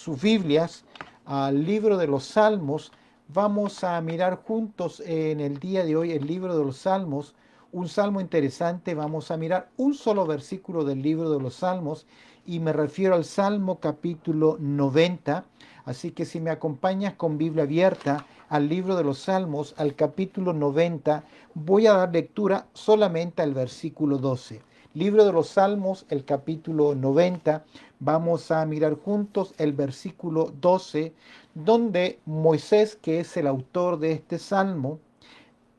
sus Biblias al libro de los Salmos. Vamos a mirar juntos en el día de hoy el libro de los Salmos, un salmo interesante. Vamos a mirar un solo versículo del libro de los Salmos y me refiero al Salmo capítulo 90. Así que si me acompañas con Biblia abierta al libro de los Salmos, al capítulo 90, voy a dar lectura solamente al versículo 12. Libro de los Salmos, el capítulo 90, vamos a mirar juntos el versículo 12, donde Moisés, que es el autor de este salmo,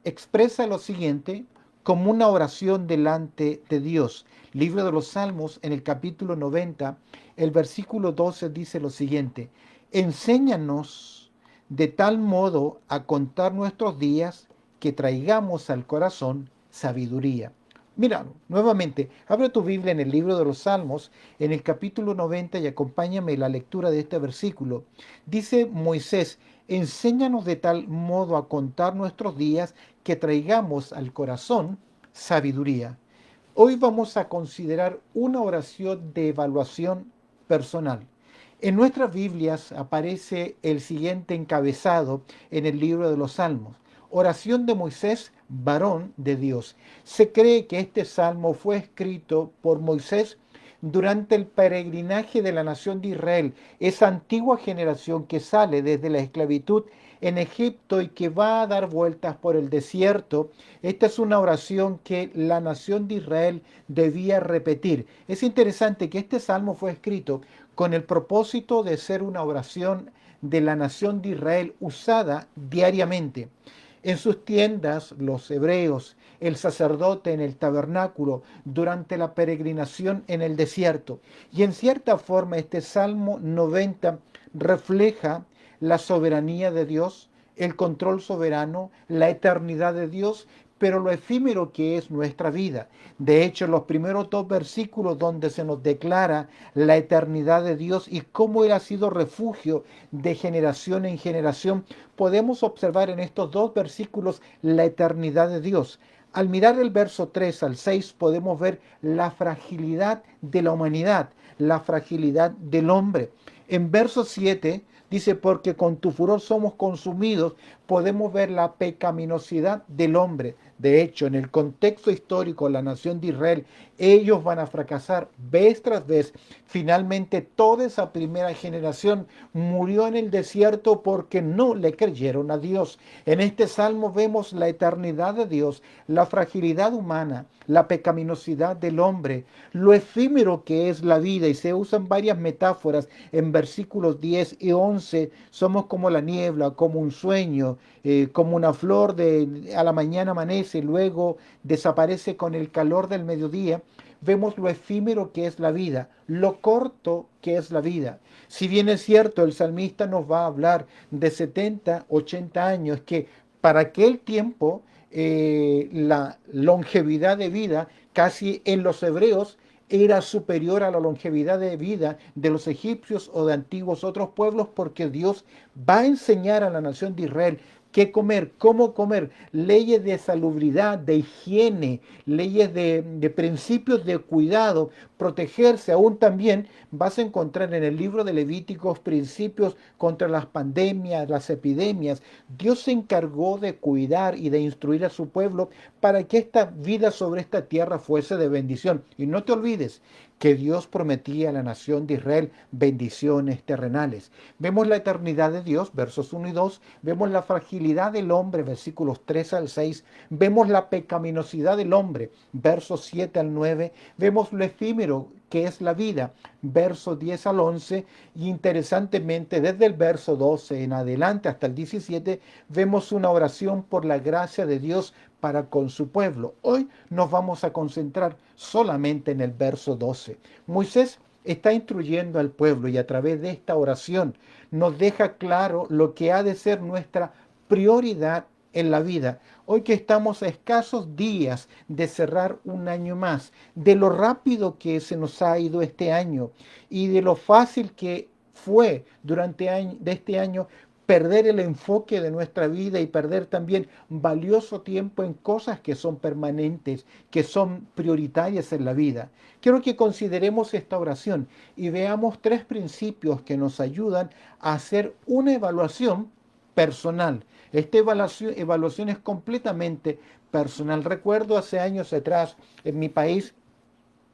expresa lo siguiente como una oración delante de Dios. Libro de los Salmos, en el capítulo 90, el versículo 12 dice lo siguiente: enséñanos de tal modo a contar nuestros días que traigamos al corazón sabiduría. Mira, nuevamente, abre tu Biblia en el libro de los Salmos, en el capítulo 90, y acompáñame en la lectura de este versículo. Dice Moisés: enséñanos de tal modo a contar nuestros días que traigamos al corazón sabiduría. Hoy vamos a considerar una oración de evaluación personal. En nuestras Biblias aparece el siguiente encabezado en el libro de los Salmos: oración de Moisés, varón de Dios. Se cree que este salmo fue escrito por Moisés durante el peregrinaje de la nación de Israel, esa antigua generación que sale desde la esclavitud en Egipto y que va a dar vueltas por el desierto. Esta es una oración que la nación de Israel debía repetir. Es interesante que este salmo fue escrito con el propósito de ser una oración de la nación de Israel usada diariamente. En sus tiendas, los hebreos, el sacerdote en el tabernáculo, durante la peregrinación en el desierto. Y en cierta forma este Salmo 90 refleja la soberanía de Dios, el control soberano, la eternidad de Dios, pero lo efímero que es nuestra vida. De hecho, los primeros dos versículos donde se nos declara la eternidad de Dios y cómo Él ha sido refugio de generación en generación, podemos observar en estos dos versículos la eternidad de Dios. Al mirar el verso 3 al 6 podemos ver la fragilidad de la humanidad, la fragilidad del hombre. En verso 7 dice: porque con tu furor somos consumidos. Podemos ver la pecaminosidad del hombre. De hecho, en el contexto histórico de la nación de Israel, ellos van a fracasar vez tras vez. Finalmente, toda esa primera generación murió en el desierto porque no le creyeron a Dios. En este salmo vemos la eternidad de Dios, la fragilidad humana, la pecaminosidad del hombre, lo efímero que es la vida, y se usan varias metáforas en versículos 10 y 11. Somos como la niebla, como un sueño, como una flor a la mañana amanece, luego desaparece con el calor del mediodía. Vemos lo efímero que es la vida, lo corto que es la vida. Si bien es cierto, el salmista nos va a hablar de 70, 80 años, que para aquel tiempo la longevidad de vida casi en los hebreos era superior a la longevidad de vida de los egipcios o de antiguos otros pueblos, porque Dios va a enseñar a la nación de Israel qué comer, cómo comer, leyes de salubridad, de higiene, leyes de principios de cuidado, protegerse. Aún también vas a encontrar en el libro de Levíticos principios contra las pandemias, las epidemias. Dios se encargó de cuidar y de instruir a su pueblo para que esta vida sobre esta tierra fuese de bendición. Y no te olvides que Dios prometía a la nación de Israel bendiciones terrenales. Vemos la eternidad de Dios, versos 1 y 2, vemos la fragilidad del hombre, versículos 3 al 6, vemos la pecaminosidad del hombre, versos 7 al 9, vemos lo efímero que es la vida, versos 10 al 11, y interesantemente desde el verso 12 en adelante hasta el 17 vemos una oración por la gracia de Dios para con su pueblo. Hoy nos vamos a concentrar solamente en el verso 12. Moisés está instruyendo al pueblo y a través de esta oración nos deja claro lo que ha de ser nuestra prioridad en la vida. Hoy que estamos a escasos días de cerrar un año más, de lo rápido que se nos ha ido este año y de lo fácil que fue durante de este año perder el enfoque de nuestra vida y perder también valioso tiempo en cosas que son permanentes, que son prioritarias en la vida. Quiero que consideremos esta oración y veamos tres principios que nos ayudan a hacer una evaluación personal. Esta evaluación es completamente personal. Recuerdo hace años atrás en mi país,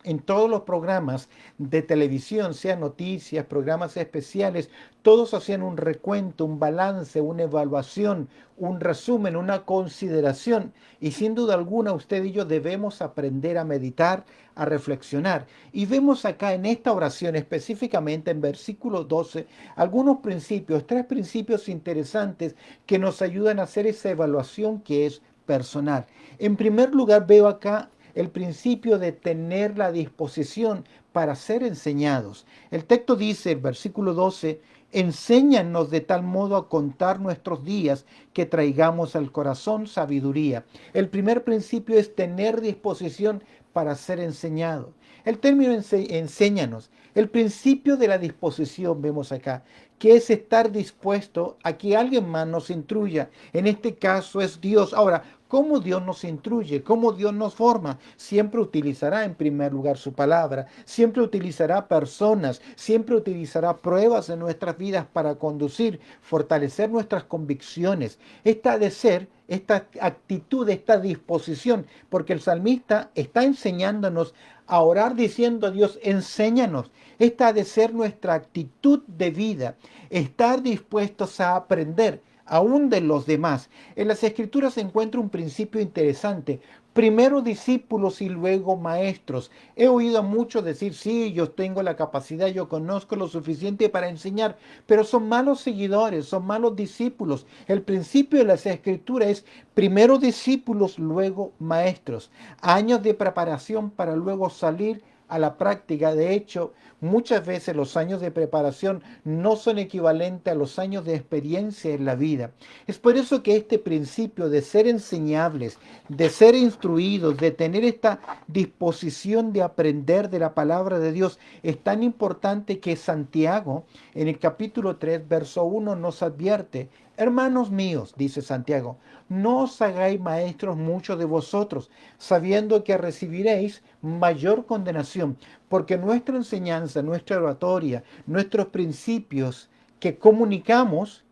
en todos los programas de televisión, sean noticias, programas especiales, todos hacían un recuento, un balance, una evaluación, un resumen, una consideración. Y sin duda alguna usted y yo debemos aprender a meditar, a reflexionar. Y vemos acá en esta oración, específicamente en versículo 12, algunos principios, tres principios interesantes que nos ayudan a hacer esa evaluación que es personal. En primer lugar, veo acá el principio de tener la disposición para ser enseñados. El texto dice, versículo 12, enséñanos de tal modo a contar nuestros días que traigamos al corazón sabiduría. El primer principio es tener disposición para ser enseñado. El término enséñanos, el principio de la disposición vemos acá, que es estar dispuesto a que alguien más nos instruya. En este caso es Dios. Ahora, ¿cómo Dios nos instruye? ¿Cómo Dios nos forma? Siempre utilizará en primer lugar su palabra, siempre utilizará personas, siempre utilizará pruebas en nuestras vidas para conducir, fortalecer nuestras convicciones. Esta ha de ser esta actitud, esta disposición, porque el salmista está enseñándonos a orar diciendo a Dios, enséñanos. Esta ha de ser nuestra actitud de vida, estar dispuestos a aprender aún de los demás. En las Escrituras se encuentra un principio interesante. Primero discípulos y luego maestros. He oído a muchos decir, sí, yo tengo la capacidad, yo conozco lo suficiente para enseñar, pero son malos seguidores, son malos discípulos. El principio de las Escrituras es primero discípulos, luego maestros. Años de preparación para luego salir a la práctica. De hecho, muchas veces los años de preparación no son equivalentes a los años de experiencia en la vida. Es por eso que este principio de ser enseñables, de ser instruidos, de tener esta disposición de aprender de la palabra de Dios es tan importante que Santiago en el capítulo 3, verso 1 nos advierte. Hermanos míos, dice Santiago, no os hagáis maestros muchos de vosotros, sabiendo que recibiréis mayor condenación, porque nuestra enseñanza, nuestra oratoria, nuestros principios que comunicamos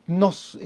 nos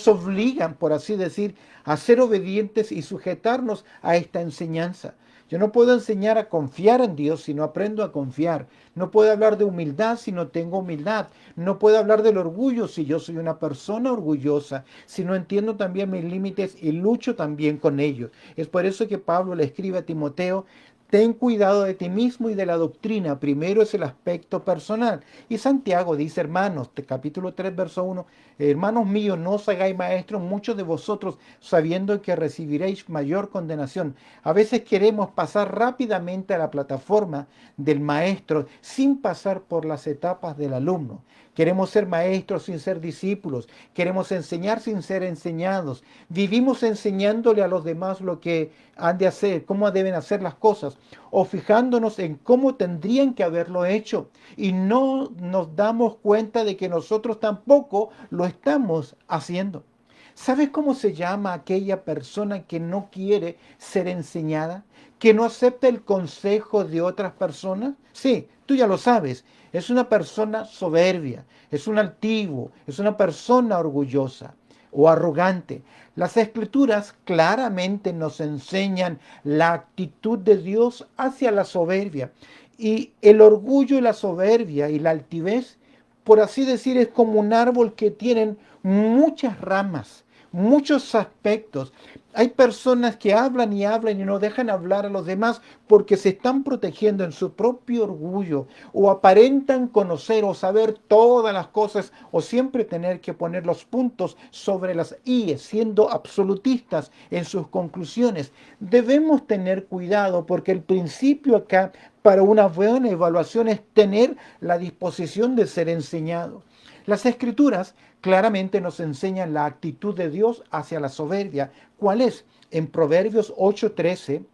obligan, por así decir, a ser obedientes y sujetarnos a esta enseñanza. Yo no puedo enseñar a confiar en Dios si no aprendo a confiar. No puedo hablar de humildad si no tengo humildad. No puedo hablar del orgullo si yo soy una persona orgullosa, si no entiendo también mis límites y lucho también con ellos. Es por eso que Pablo le escribe a Timoteo, ten cuidado de ti mismo y de la doctrina. Primero es el aspecto personal. Y Santiago dice, hermanos, capítulo 3, verso 1, hermanos míos, no os hagáis maestros muchos de vosotros, sabiendo que recibiréis mayor condenación. A veces queremos pasar rápidamente a la plataforma del maestro sin pasar por las etapas del alumno. Queremos ser maestros sin ser discípulos. Queremos enseñar sin ser enseñados. Vivimos enseñándole a los demás lo que han de hacer, cómo deben hacer las cosas, o fijándonos en cómo tendrían que haberlo hecho. Y no nos damos cuenta de que nosotros tampoco lo estamos haciendo. ¿Sabes cómo se llama aquella persona que no quiere ser enseñada? ¿Que no acepta el consejo de otras personas? Sí, tú ya lo sabes. Es una persona soberbia, es un altivo, es una persona orgullosa o arrogante. Las escrituras claramente nos enseñan la actitud de Dios hacia la soberbia. Y el orgullo y la soberbia y la altivez, por así decir, es como un árbol que tienen muchas ramas, muchos aspectos. Hay personas que hablan y no dejan hablar a los demás porque se están protegiendo en su propio orgullo o aparentan conocer o saber todas las cosas o siempre tener que poner los puntos sobre las íes, siendo absolutistas en sus conclusiones. Debemos tener cuidado porque el principio acá para una buena evaluación es tener la disposición de ser enseñado. Las escrituras claramente nos enseñan la actitud de Dios hacia la soberbia. ¿Cuál es? En Proverbios 8:13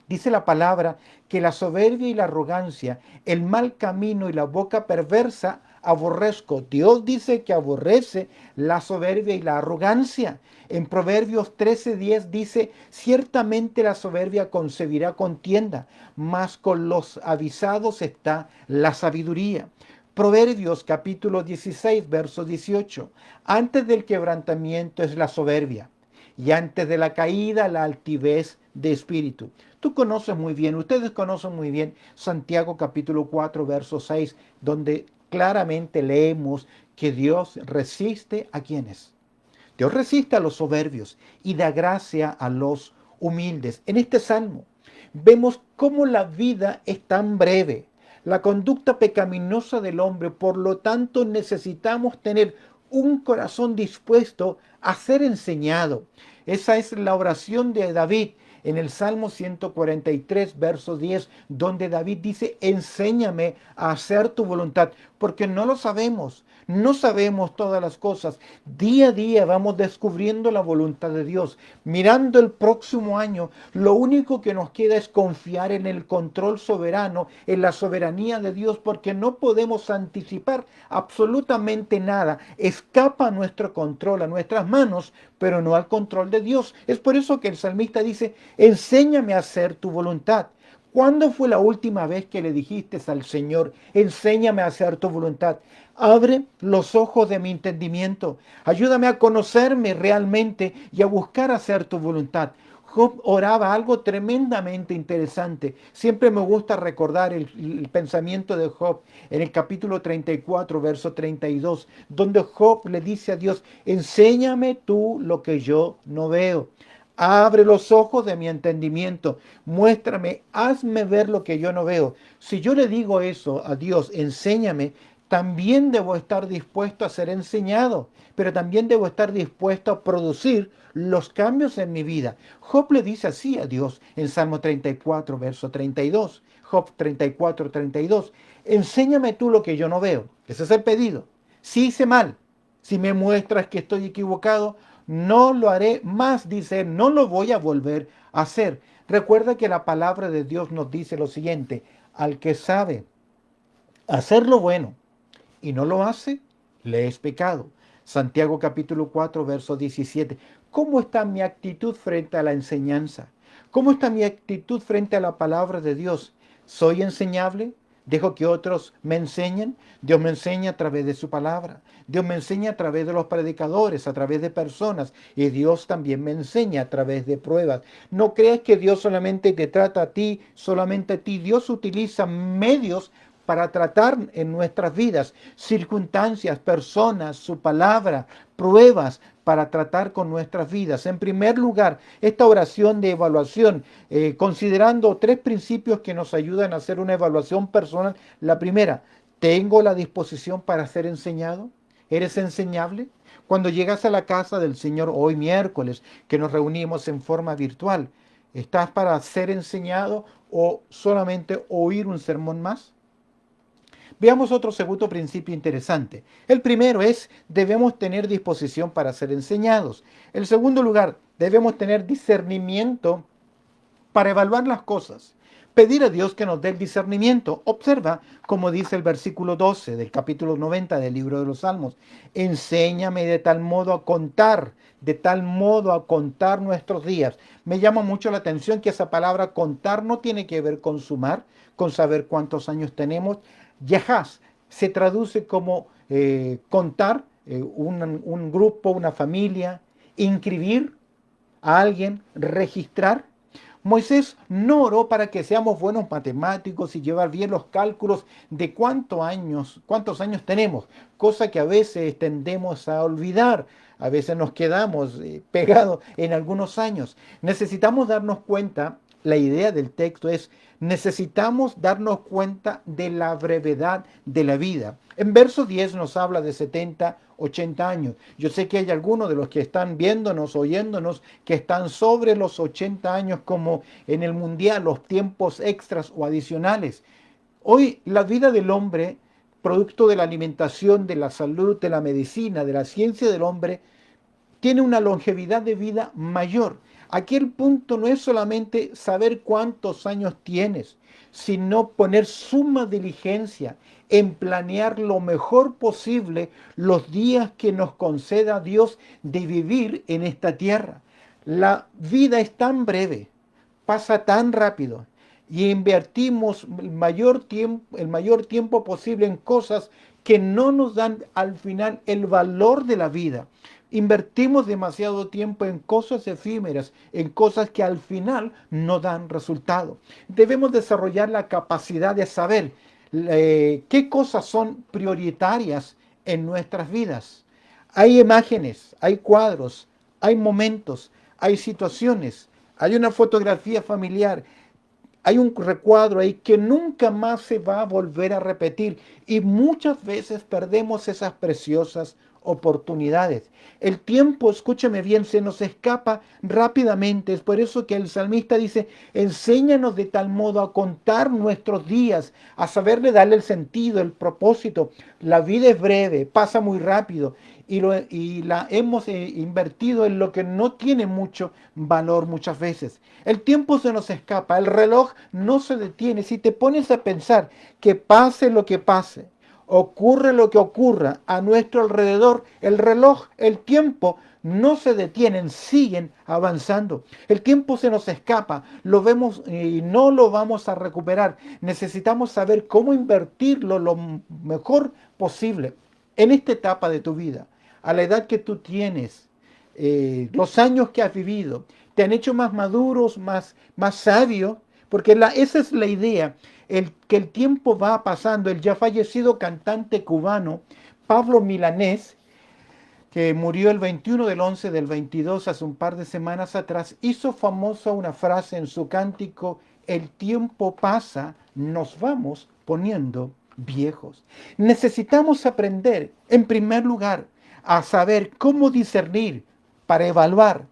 dice la palabra que la soberbia y la arrogancia, el mal camino y la boca perversa aborrezco. Dios dice que aborrece la soberbia y la arrogancia. En Proverbios 13:10 dice, ciertamente la soberbia concebirá contienda, mas con los avisados está la sabiduría. Proverbios capítulo 16, verso 18. Antes del quebrantamiento es la soberbia, y antes de la caída la altivez de espíritu. Tú conoces muy bien, ustedes conocen muy bien Santiago capítulo 4, verso 6, donde claramente leemos que Dios resiste a quienes. Dios resiste a los soberbios y da gracia a los humildes. En este salmo vemos cómo la vida es tan breve, la conducta pecaminosa del hombre, por lo tanto necesitamos tener un corazón dispuesto a ser enseñado. Esa es la oración de David en el Salmo 143, verso 10, donde David dice, enséñame a hacer tu voluntad, porque no lo sabemos, no sabemos todas las cosas. Día a día vamos descubriendo la voluntad de Dios. Mirando el próximo año, lo único que nos queda es confiar en el control soberano, en la soberanía de Dios, porque no podemos anticipar absolutamente nada. Escapa a nuestro control, a nuestras manos, pero no al control de Dios. Es por eso que el salmista dice, enséñame a hacer tu voluntad. ¿Cuándo fue la última vez que le dijiste al Señor, enséñame a hacer tu voluntad? Abre los ojos de mi entendimiento. Ayúdame a conocerme realmente y a buscar hacer tu voluntad. Job oraba algo tremendamente interesante. Siempre me gusta recordar el pensamiento de Job en el capítulo 34, verso 32, donde Job le dice a Dios, enséñame tú lo que yo no veo. Abre los ojos de mi entendimiento, muéstrame, hazme ver lo que yo no veo. Si yo le digo eso a Dios, enséñame, también debo estar dispuesto a ser enseñado, pero también debo estar dispuesto a producir los cambios en mi vida. Job le dice así a Dios en Salmo 34, verso 32. Job 34, 32. Enséñame tú lo que yo no veo. Ese es el pedido. Si hice mal, si me muestras que estoy equivocado, no lo haré más, dice, no lo voy a volver a hacer. Recuerda que la palabra de Dios nos dice lo siguiente, al que sabe hacer lo bueno y no lo hace, le es pecado. Santiago capítulo 4, verso 17. ¿Cómo está mi actitud frente a la enseñanza? ¿Cómo está mi actitud frente a la palabra de Dios? ¿Soy enseñable? ¿Dejo que otros me enseñen? Dios me enseña a través de su palabra. Dios me enseña a través de los predicadores, a través de personas. Y Dios también me enseña a través de pruebas. No creas que Dios solamente te trata a ti, solamente a ti. Dios utiliza medios para tratar en nuestras vidas, circunstancias, personas, su palabra, pruebas para tratar con nuestras vidas. En primer lugar, esta oración de evaluación, considerando tres principios que nos ayudan a hacer una evaluación personal. La primera, ¿tengo la disposición para ser enseñado? ¿Eres enseñable? Cuando llegas a la casa del Señor hoy miércoles, que nos reunimos en forma virtual, ¿estás para ser enseñado o solamente oír un sermón más? Veamos otro segundo principio interesante. El primero es, debemos tener disposición para ser enseñados. El segundo lugar, debemos tener discernimiento para evaluar las cosas. Pedir a Dios que nos dé el discernimiento. Observa, como dice el versículo 12 del capítulo 90 del libro de los Salmos. Enséñame de tal modo a contar nuestros días. Me llama mucho la atención que esa palabra contar no tiene que ver con sumar, con saber cuántos años tenemos. Yahaz se traduce como contar un grupo, una familia, inscribir a alguien, registrar. Moisés no oró para que seamos buenos matemáticos y llevar bien los cálculos de cuántos años tenemos, cosa que a veces tendemos a olvidar. A veces nos quedamos pegados en algunos años. Necesitamos darnos cuenta, la idea del texto es, necesitamos darnos cuenta de la brevedad de la vida. En verso 10 nos habla de 70, 80 años. Yo sé que hay algunos de los que están viéndonos, oyéndonos, que están sobre los 80 años, como en el mundial, los tiempos extras o adicionales. Hoy la vida del hombre, producto de la alimentación, de la salud, de la medicina, de la ciencia del hombre, tiene una longevidad de vida mayor. Aquí el punto no es solamente saber cuántos años tienes, sino poner suma diligencia en planear lo mejor posible los días que nos conceda Dios de vivir en esta tierra. La vida es tan breve, pasa tan rápido y invertimos el mayor tiempo posible en cosas que no nos dan al final el valor de la vida. Invertimos demasiado tiempo en cosas efímeras, en cosas que al final no dan resultado. Debemos desarrollar la capacidad de saber qué cosas son prioritarias en nuestras vidas. Hay imágenes, hay cuadros, hay momentos, hay situaciones, hay una fotografía familiar, hay un recuadro ahí que nunca más se va a volver a repetir y muchas veces perdemos esas preciosas oportunidades. El tiempo, escúcheme bien, se nos escapa rápidamente. Es por eso que el salmista dice, enséñanos de tal modo a contar nuestros días, a saberle darle el sentido, el propósito. La vida es breve, pasa muy rápido y la hemos invertido en lo que no tiene mucho valor muchas veces. El tiempo se nos escapa, el reloj no se detiene. Si te pones a pensar que pase lo que pase, ocurre lo que ocurra a nuestro alrededor, el reloj, el tiempo no se detienen, siguen avanzando. El tiempo se nos escapa, lo vemos y no lo vamos a recuperar. Necesitamos saber cómo invertirlo lo mejor posible en esta etapa de tu vida, a la edad que tú tienes, los años que has vivido, te han hecho más maduros, más sabios, porque esa es la idea, que el tiempo va pasando. El ya fallecido cantante cubano Pablo Milanés, que murió el 21 del 11 del 22, hace un par de semanas atrás, hizo famosa una frase en su cántico, el tiempo pasa, nos vamos poniendo viejos. Necesitamos aprender, en primer lugar, a saber cómo discernir para evaluar.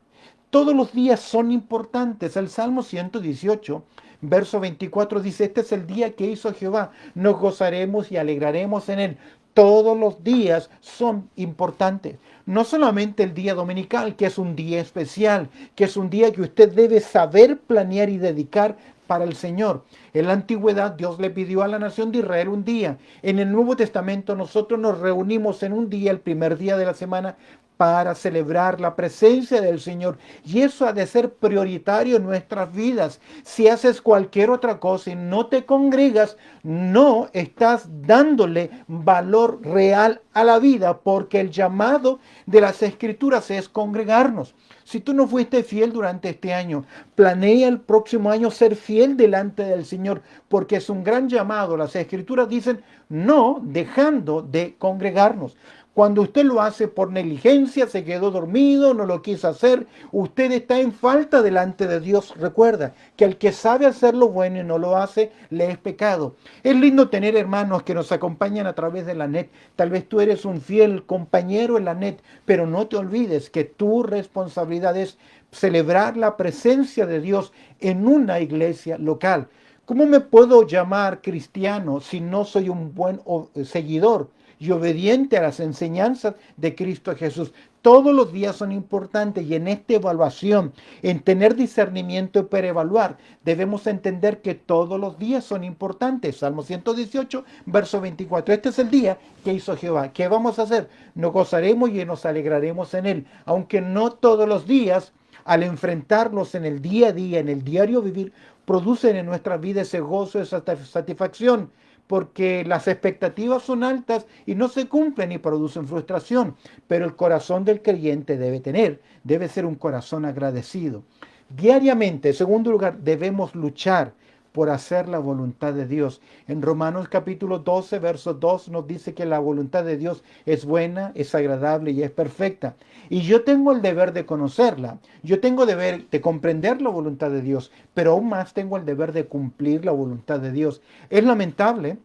Todos los días son importantes. El Salmo 118, verso 24 dice, este es el día que hizo Jehová, nos gozaremos y alegraremos en él. Todos los días son importantes. No solamente el día dominical, que es un día especial, que es un día que usted debe saber planear y dedicar para el Señor. En la antigüedad Dios le pidió a la nación de Israel un día. En el Nuevo Testamento nosotros nos reunimos en un día, el primer día de la semana, para celebrar la presencia del Señor. Y eso ha de ser prioritario en nuestras vidas. Si haces cualquier otra cosa y no te congregas, no estás dándole valor real a la vida, porque el llamado de las Escrituras es congregarnos. Si tú no fuiste fiel durante este año, planea el próximo año ser fiel delante del Señor, porque es un gran llamado. Las Escrituras dicen no dejando de congregarnos. Cuando usted lo hace por negligencia, se quedó dormido, no lo quiso hacer, usted está en falta delante de Dios. Recuerda que el que sabe hacer lo bueno y no lo hace, le es pecado. Es lindo tener hermanos que nos acompañan a través de la net. Tal vez tú eres un fiel compañero en la net, pero no te olvides que tu responsabilidad es celebrar la presencia de Dios en una iglesia local. ¿Cómo me puedo llamar cristiano si no soy un buen seguidor y obediente a las enseñanzas de Cristo Jesús? Todos los días son importantes y en esta evaluación, en tener discernimiento para evaluar, debemos entender que todos los días son importantes. Salmo 118, verso 24. Este es el día que hizo Jehová. ¿Qué vamos a hacer? Nos gozaremos y nos alegraremos en él. Aunque no todos los días, al enfrentarnos en el día a día, en el diario vivir, producen en nuestra vida ese gozo, esa satisfacción, porque las expectativas son altas y no se cumplen y producen frustración. Pero el corazón del creyente debe ser un corazón agradecido. Diariamente, en segundo lugar, debemos luchar por hacer la voluntad de Dios. En Romanos capítulo 12, verso 2 nos dice que la voluntad de Dios es buena, es agradable y es perfecta. Y yo tengo el deber de conocerla. Yo tengo el deber de comprender la voluntad de Dios, pero aún más tengo el deber de cumplir la voluntad de Dios. Es lamentable,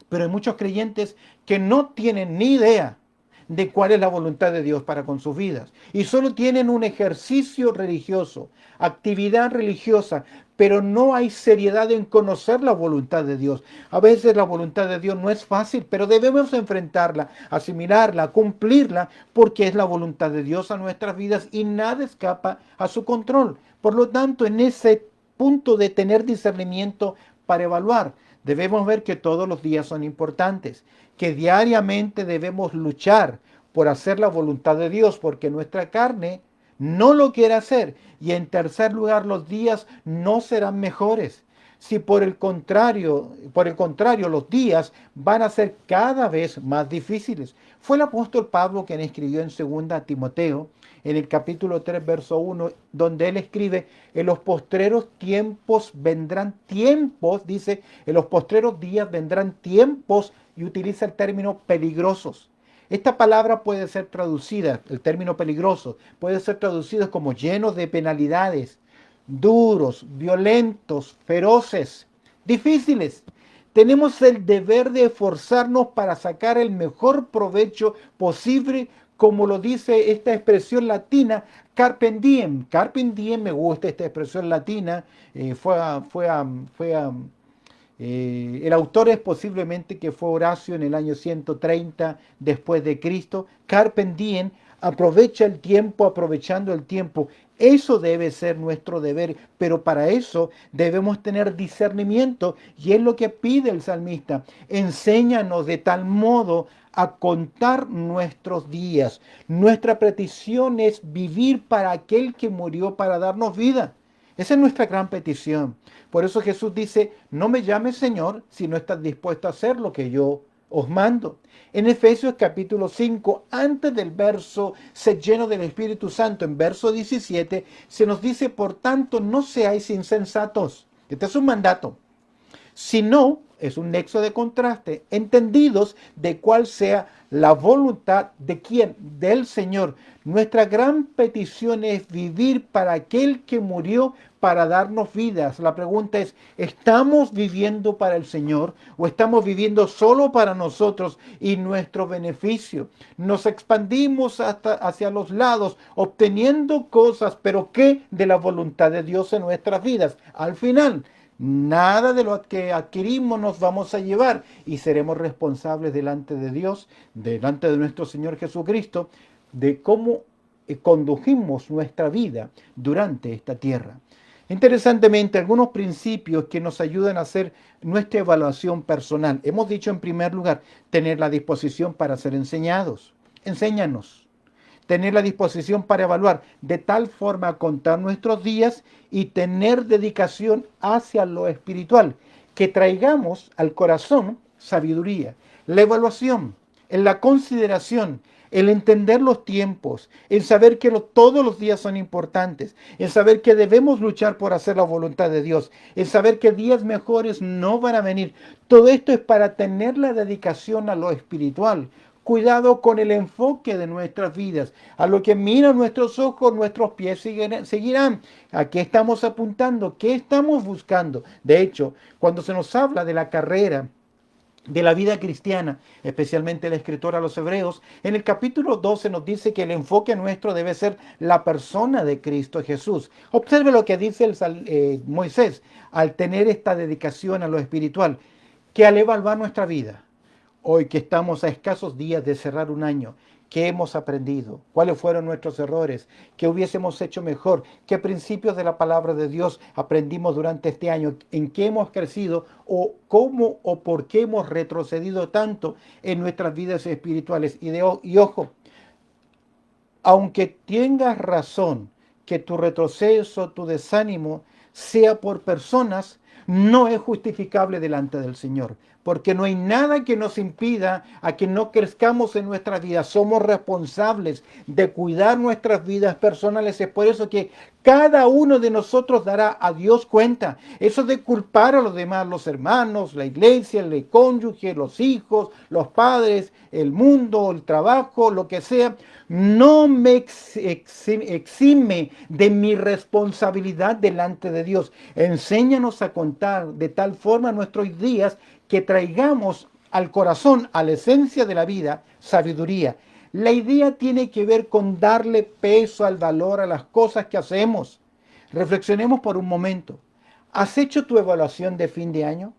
pero hay muchos creyentes que no tienen ni idea de cuál es la voluntad de Dios para con sus vidas. Y solo tienen un ejercicio religioso, actividad religiosa, pero no hay seriedad en conocer la voluntad de Dios. A veces la voluntad de Dios no es fácil, pero debemos enfrentarla, asimilarla, cumplirla, porque es la voluntad de Dios a nuestras vidas y nada escapa a su control. Por lo tanto, en ese punto de tener discernimiento para evaluar, debemos ver que todos los días son importantes, que diariamente debemos luchar por hacer la voluntad de Dios, porque nuestra carne no lo quiere hacer. Y en tercer lugar, los días no serán mejores. Si por el contrario, los días van a ser cada vez más difíciles. Fue el apóstol Pablo quien escribió en 2 Timoteo, en el capítulo 3, verso 1, donde él escribe, en los postreros tiempos vendrán tiempos, dice, en los postreros días vendrán tiempos, y utiliza el término peligrosos. Esta palabra puede ser traducida, el término peligroso, puede ser traducido como llenos de penalidades, duros, violentos, feroces, difíciles. Tenemos el deber de esforzarnos para sacar el mejor provecho posible, como lo dice esta expresión latina, carpe diem. Carpe diem, me gusta esta expresión latina, el autor es posiblemente que fue Horacio en el año 130 después de Cristo. Carpe diem, aprovecha el tiempo, aprovechando el tiempo. Eso debe ser nuestro deber, pero para eso debemos tener discernimiento y es lo que pide el salmista. Enséñanos de tal modo a contar nuestros días. Nuestra petición es vivir para aquel que murió para darnos vida. Esa es nuestra gran petición. Por eso Jesús dice, no me llames Señor si no estás dispuesto a hacer lo que yo os mando. En Efesios capítulo 5, antes del verso, sed lleno del Espíritu Santo, en verso 17, se nos dice, por tanto, no seáis insensatos. Este es un mandato. Si no, es un nexo de contraste, entendidos de cuál sea la voluntad de quién, del Señor. Nuestra gran petición es vivir para aquel que murió para darnos vidas. La pregunta es, ¿estamos viviendo para el Señor o estamos viviendo solo para nosotros y nuestro beneficio? Nos expandimos hasta hacia los lados, obteniendo cosas, pero ¿qué de la voluntad de Dios en nuestras vidas? Al final, nada de lo que adquirimos nos vamos a llevar y seremos responsables delante de Dios, delante de nuestro Señor Jesucristo, de cómo condujimos nuestra vida durante esta tierra. Interesantemente, algunos principios que nos ayudan a hacer nuestra evaluación personal. Hemos dicho en primer lugar, tener la disposición para ser enseñados. Enséñanos. Tener la disposición para evaluar, de tal forma contar nuestros días y tener dedicación hacia lo espiritual, que traigamos al corazón sabiduría, la evaluación, en la consideración, el entender los tiempos, el saber que todos los días son importantes, el saber que debemos luchar por hacer la voluntad de Dios, el saber que días mejores no van a venir. Todo esto es para tener la dedicación a lo espiritual. Cuidado con el enfoque de nuestras vidas. A lo que miran nuestros ojos, nuestros pies seguirán. ¿A qué estamos apuntando? ¿Qué estamos buscando? De hecho, cuando se nos habla de la carrera de la vida cristiana, especialmente el escritor a los Hebreos, en el capítulo 12 nos dice que el enfoque nuestro debe ser la persona de Cristo Jesús. Observe lo que dice Moisés al tener esta dedicación a lo espiritual, que al evaluar nuestra vida, hoy que estamos a escasos días de cerrar un año, ¿qué hemos aprendido? ¿Cuáles fueron nuestros errores? ¿Qué hubiésemos hecho mejor? ¿Qué principios de la palabra de Dios aprendimos durante este año? ¿En qué hemos crecido? ¿O cómo o por qué hemos retrocedido tanto en nuestras vidas espirituales? Y ojo, aunque tengas razón que tu retroceso, tu desánimo sea por personas, no es justificable delante del Señor, porque no hay nada que nos impida a que no crezcamos en nuestras vidas. Somos responsables de cuidar nuestras vidas personales. Es por eso que cada uno de nosotros dará a Dios cuenta. Eso de culpar a los demás, los hermanos, la iglesia, el cónyuge, los hijos, los padres, el mundo, el trabajo, lo que sea, no me exime de mi responsabilidad delante de Dios. Enséñanos a contar de tal forma nuestros días que traigamos al corazón, a la esencia de la vida, sabiduría. La idea tiene que ver con darle peso al valor a las cosas que hacemos. Reflexionemos por un momento. ¿Has hecho tu evaluación de fin de año?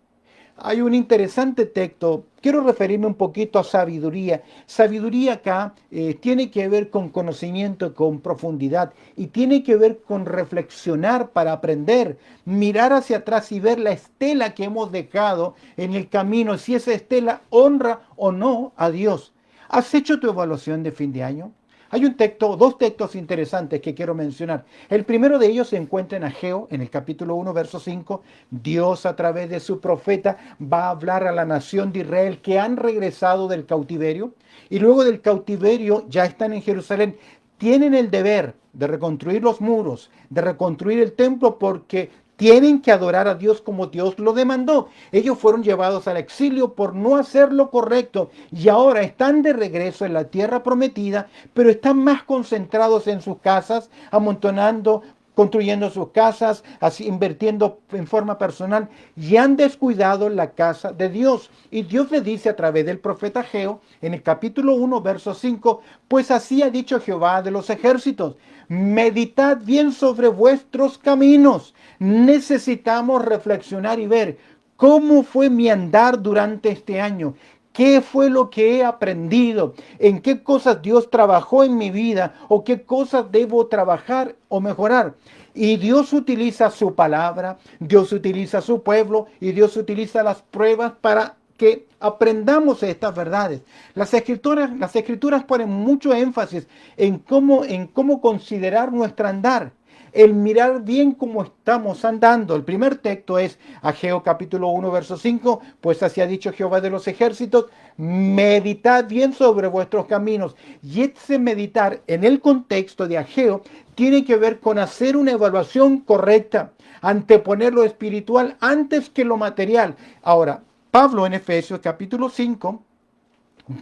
Hay un interesante texto, quiero referirme un poquito a sabiduría. Sabiduría acá tiene que ver con conocimiento, con profundidad y tiene que ver con reflexionar para aprender, mirar hacia atrás y ver la estela que hemos dejado en el camino, si esa estela honra o no a Dios. ¿Has hecho tu evaluación de fin de año? Hay un texto, dos textos interesantes que quiero mencionar. El primero de ellos se encuentra en Ageo, en el capítulo 1, verso 5. Dios a través de su profeta va a hablar a la nación de Israel que han regresado del cautiverio y luego del cautiverio ya están en Jerusalén. Tienen el deber de reconstruir los muros, de reconstruir el templo porque tienen que adorar a Dios como Dios lo demandó. Ellos fueron llevados al exilio por no hacer lo correcto y ahora están de regreso en la tierra prometida, pero están más concentrados en sus casas, amontonando, construyendo sus casas, así invirtiendo en forma personal y han descuidado la casa de Dios. Y Dios le dice a través del profeta Ageo en el capítulo 1, verso 5, pues así ha dicho Jehová de los ejércitos, meditad bien sobre vuestros caminos. Necesitamos reflexionar y ver cómo fue mi andar durante este año. ¿Qué fue lo que he aprendido? ¿En qué cosas Dios trabajó en mi vida? ¿O qué cosas debo trabajar o mejorar? Y Dios utiliza su palabra, Dios utiliza su pueblo y Dios utiliza las pruebas para que aprendamos estas verdades. Las escrituras ponen mucho énfasis en cómo considerar nuestro andar, el mirar bien cómo estamos andando. El primer texto es Ageo capítulo 1, verso 5, pues así ha dicho Jehová de los ejércitos, meditad bien sobre vuestros caminos. Y ese meditar en el contexto de Ageo tiene que ver con hacer una evaluación correcta, anteponer lo espiritual antes que lo material. Ahora, Pablo en Efesios capítulo 5,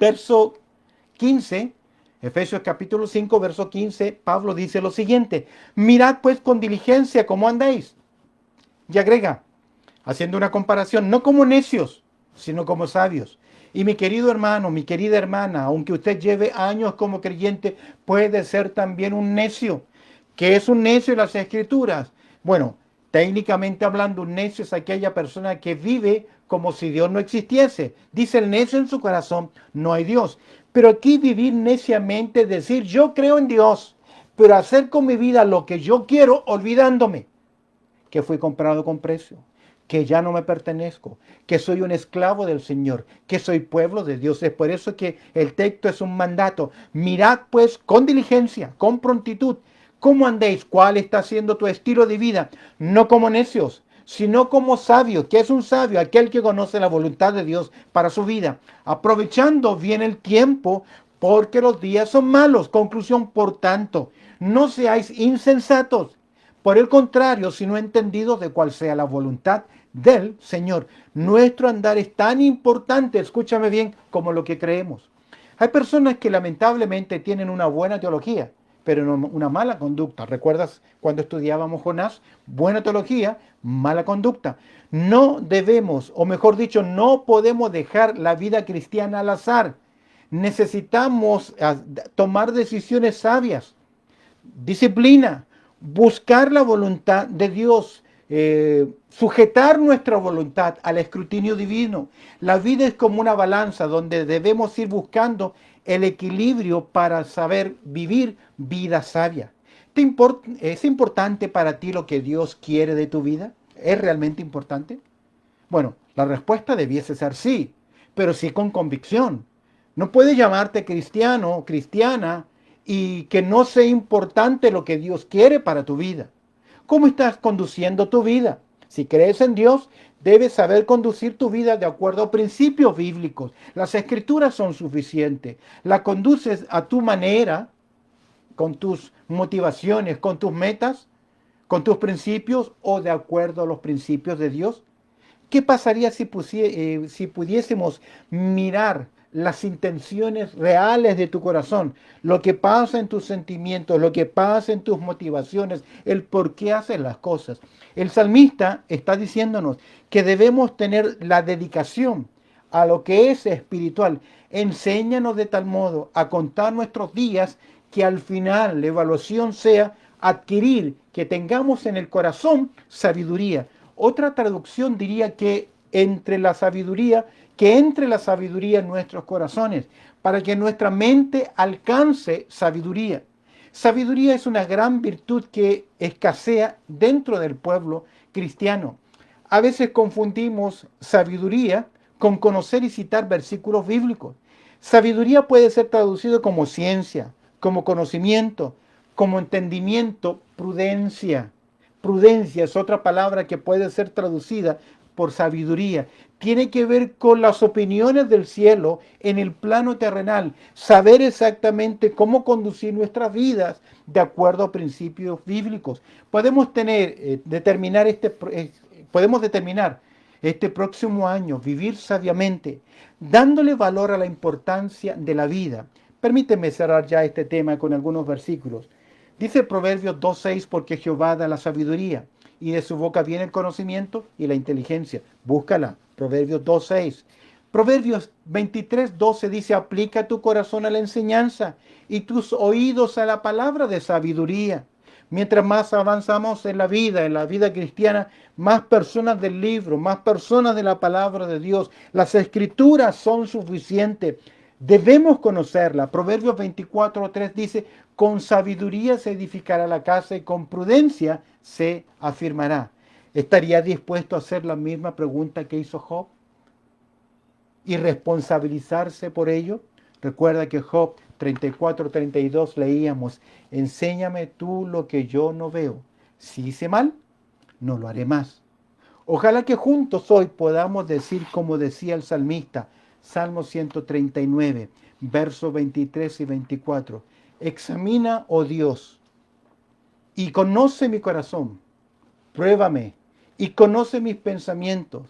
verso 15, Efesios capítulo 5, verso 15, Pablo dice lo siguiente, mirad pues con diligencia cómo andáis. Y agrega, haciendo una comparación, no como necios, sino como sabios. Y mi querido hermano, mi querida hermana, aunque usted lleve años como creyente, puede ser también un necio. ¿Qué es un necio en las escrituras? Bueno, técnicamente hablando, un necio es aquella persona que vive como si Dios no existiese. Dice el necio en su corazón, no hay Dios. Pero aquí vivir neciamente es decir, yo creo en Dios, pero hacer con mi vida lo que yo quiero, olvidándome que fui comprado con precio, que ya no me pertenezco, que soy un esclavo del Señor, que soy pueblo de Dios. Es por eso que el texto es un mandato. Mirad pues con diligencia, con prontitud, cómo andéis, cuál está siendo tu estilo de vida, no como necios, sino como sabios. ¿Qué es un sabio? Aquel que conoce la voluntad de Dios para su vida, aprovechando bien el tiempo, porque los días son malos. Conclusión, por tanto, no seáis insensatos, por el contrario, si no entendidos de cuál sea la voluntad del Señor. Nuestro andar es tan importante, escúchame bien, como lo que creemos. Hay personas que lamentablemente tienen una buena teología, pero no una mala conducta. ¿Recuerdas cuando estudiábamos Jonás? Buena teología, mala conducta. No debemos, o mejor dicho, no podemos dejar la vida cristiana al azar. Necesitamos tomar decisiones sabias, disciplina, buscar la voluntad de Dios, sujetar nuestra voluntad al escrutinio divino. La vida es como una balanza donde debemos ir buscando el equilibrio para saber vivir vida sabia. ¿Es importante para ti lo que Dios quiere de tu vida? ¿Es realmente importante? Bueno, la respuesta debiese ser sí, pero sí con convicción. No puedes llamarte cristiano o cristiana y que no sea importante lo que Dios quiere para tu vida. ¿Cómo estás conduciendo tu vida? Si crees en Dios, debes saber conducir tu vida de acuerdo a principios bíblicos. Las escrituras son suficientes. La conduces a tu manera, con tus motivaciones, con tus metas, con tus principios o de acuerdo a los principios de Dios. ¿Qué pasaría si pudiésemos mirar las intenciones reales de tu corazón, lo que pasa en tus sentimientos, lo que pasa en tus motivaciones, el por qué haces las cosas? El salmista está diciéndonos que debemos tener la dedicación a lo que es espiritual. Enséñanos de tal modo a contar nuestros días que al final la evaluación sea adquirir, que tengamos en el corazón sabiduría. Otra traducción diría que entre la sabiduría, que entre la sabiduría en nuestros corazones, para que nuestra mente alcance sabiduría. Sabiduría es una gran virtud que escasea dentro del pueblo cristiano. A veces confundimos sabiduría con conocer y citar versículos bíblicos. Sabiduría puede ser traducido como ciencia, como conocimiento, como entendimiento, prudencia. Prudencia es otra palabra que puede ser traducida por sabiduría. Tiene que ver con las opiniones del cielo en el plano terrenal. Saber exactamente cómo conducir nuestras vidas de acuerdo a principios bíblicos. Podemos determinar este próximo año vivir sabiamente, dándole valor a la importancia de la vida. Permíteme cerrar ya este tema con algunos versículos. Dice Proverbios 2:6, porque Jehová da la sabiduría, y de su boca viene el conocimiento y la inteligencia. Búscala, Proverbios 2:6. Proverbios 23:12 dice, aplica tu corazón a la enseñanza y tus oídos a la palabra de sabiduría. Mientras más avanzamos en la vida cristiana, más personas del libro, más personas de la palabra de Dios. Las escrituras son suficientes. Debemos conocerla. Proverbios 24:3 dice, con sabiduría se edificará la casa y con prudencia se afirmará. ¿Estaría dispuesto a hacer la misma pregunta que hizo Job y responsabilizarse por ello? Recuerda que Job 34:32 leíamos, enséñame tú lo que yo no veo. Si hice mal, no lo haré más. Ojalá que juntos hoy podamos decir como decía el salmista, Salmo 139, versos 23 y 24. Examina, oh Dios, y conoce mi corazón. Pruébame y conoce mis pensamientos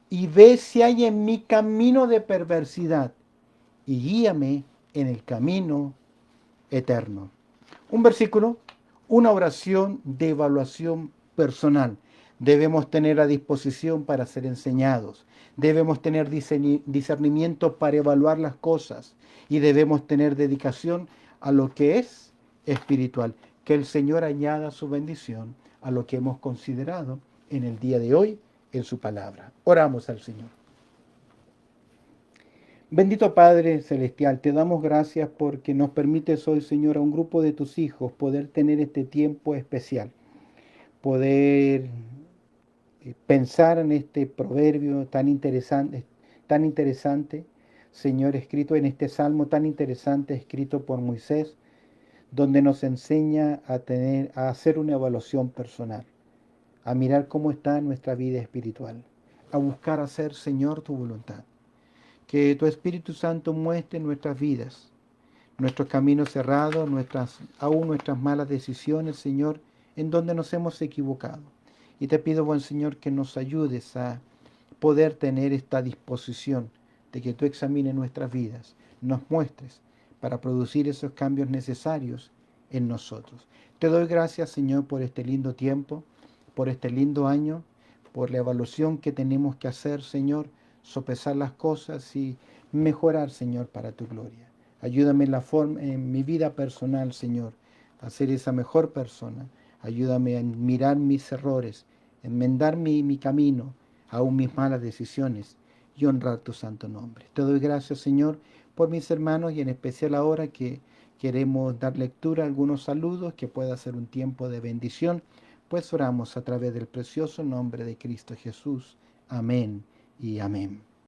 y ve si hay en mi camino de perversidad y guíame en el camino eterno. Un versículo, una oración de evaluación personal. Debemos tener a disposición para ser enseñados. Debemos tener discernimiento para evaluar las cosas. Y debemos tener dedicación a lo que es espiritual. Que el Señor añada su bendición a lo que hemos considerado en el día de hoy en su palabra. Oramos al Señor. Bendito Padre Celestial, te damos gracias porque nos permites hoy, Señor, a un grupo de tus hijos poder tener este tiempo especial, poder pensar en este proverbio tan interesante, Señor, escrito en este salmo tan interesante, escrito por Moisés, donde nos enseña a hacer una evaluación personal, a mirar cómo está nuestra vida espiritual, a buscar hacer, Señor, tu voluntad. Que tu Espíritu Santo muestre nuestras vidas, nuestros caminos cerrados, aún nuestras malas decisiones, Señor, en donde nos hemos equivocado. Y te pido, buen Señor, que nos ayudes a poder tener esta disposición de que tú examines nuestras vidas, nos muestres para producir esos cambios necesarios en nosotros. Te doy gracias, Señor, por este lindo tiempo, por este lindo año, por la evaluación que tenemos que hacer, Señor, sopesar las cosas y mejorar, Señor, para tu gloria. Ayúdame en mi vida personal, Señor, a ser esa mejor persona. Ayúdame a mirar mis errores, enmendar mi camino, aún mis malas decisiones y honrar tu santo nombre. Te doy gracias, Señor, por mis hermanos y en especial ahora que queremos dar lectura a algunos saludos, que pueda ser un tiempo de bendición, pues oramos a través del precioso nombre de Cristo Jesús. Amén y amén.